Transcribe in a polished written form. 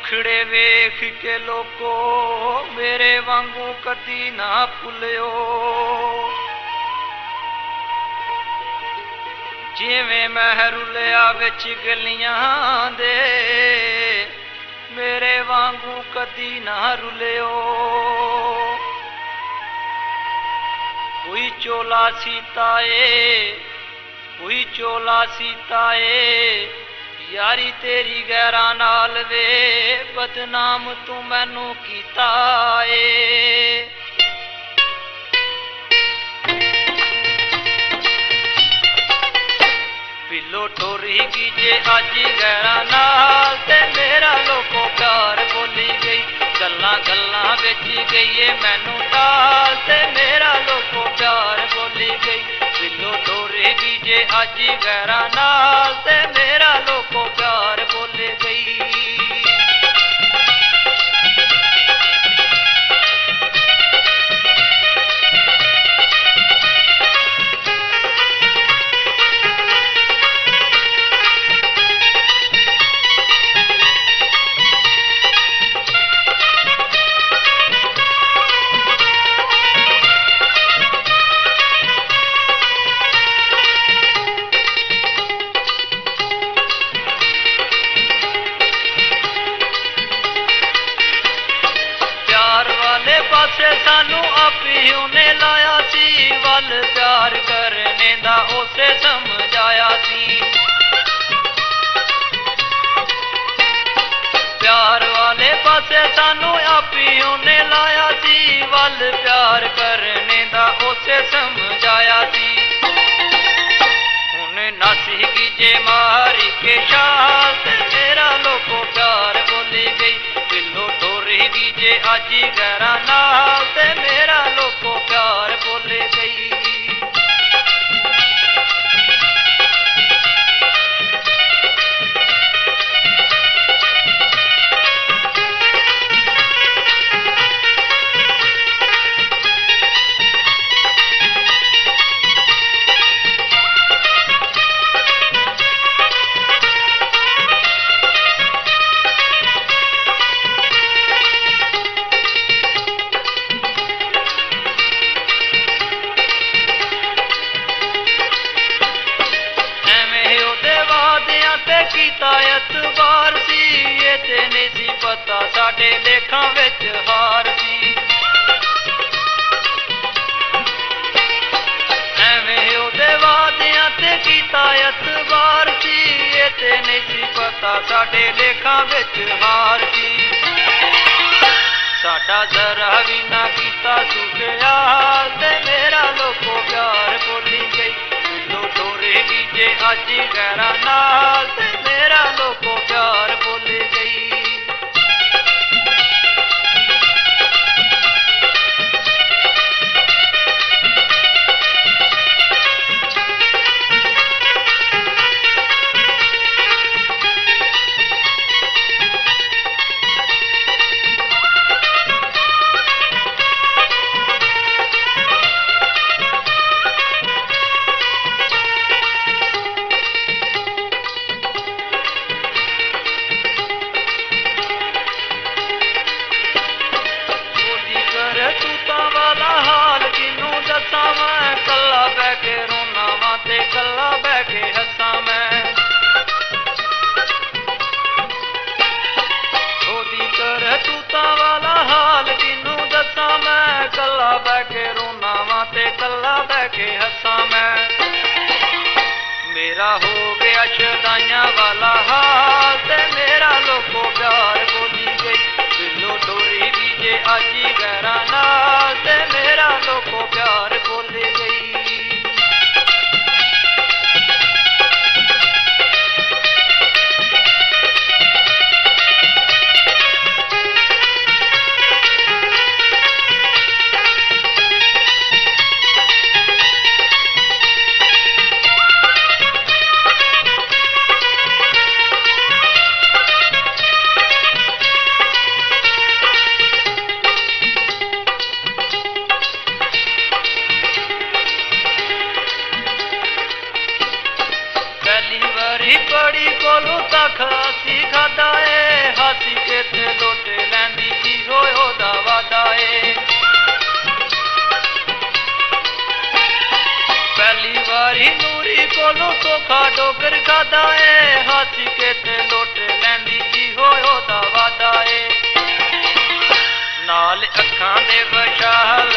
दुखड़े वेख के लोको मेरे वांगू कदी ना भुलियो। जिवें मैं रुलिया विच गलियां दे मेरे वांगू कदी ना रुलियो। कोई चोला सीताए कोई चोला सीताए यारी तेरी गैरा नाल वे बदनाम तू मैनू कीता ए। पिलो टोरी की जे अज गैरा नाल ते मेरा लोको प्यार बोली गई। गल्लां गल्लां विच गई मैनू टाल ते मेरा लोको प्यार बोली गई। पिलो टोरी की जे अज गैरा नाल ते मेरा लोको प्यार बोले गई। पासे सानू आपी उन्हें लाया सी वल प्यार करने दा उसे समझाया सी। प्यार वाले पासे सानू आपी उन्हें लाया सी वल प्यार करने दा उसे समझाया सी। हुण नसी की जे मारी के शाल ते मेरा लोको प्यार बोली गई। पिलो टोरी की जे अज गैरा नाल ते मेरा लोको प्यार बोले गई। कीता एतबार सी ये ते नहीं सी पता साडे लेखां विच हार सी। एवें ओदे वादियां ते कीता एतबार सी ये ते नहीं सी पता साडे लेखां विच हार सी। साडा जरा भी ना कीता सुखिया ते मेरा लोको प्यार बोली गई। पिलो टोरेगी जे अज गैरा नाल ते मेरा लोको प्यार बोली गई। कला बह के रोना वा ते कला बह के हसा मैं। ओदी कर तूता वाला हाल किनू दसा मैं। कला बह के रोना वा ते कला बह के हसा मैं। मेरा हो गया शदाइयां वाला हाल ते मेरा लोको प्यार बोली गई। पिलो डोरी भी जे अज गैरा नाल ते मेरा लोको प्यार बोली गई। बड़ी कोलू तक हसी खादा है हसी के ਕੇ ਤੇ ਲੁੱਟ ਲੈਂਦੀ ਜੀ ਹੋਏ ਉਹਦਾ ਵਾਦਾ ਏ ਪਹਿਲੀ ਵਾਰੀ ਨੂਰੀ ਕੋਲੋਂ ਧੋਖਾ ਡੋਗਰ ਖਾਦਾ ਏ ਹੱਸ ਕੇ ਤੇ ਲੁੱਟ ਲੈਂਦੀ ਜੀ ਹੋਏ ਉਹਦਾ ਵਾਦਾ ਏ ਨਾਲ ਅੱਖਾਂ ਦੇ ਵਿਸ਼ਾਲ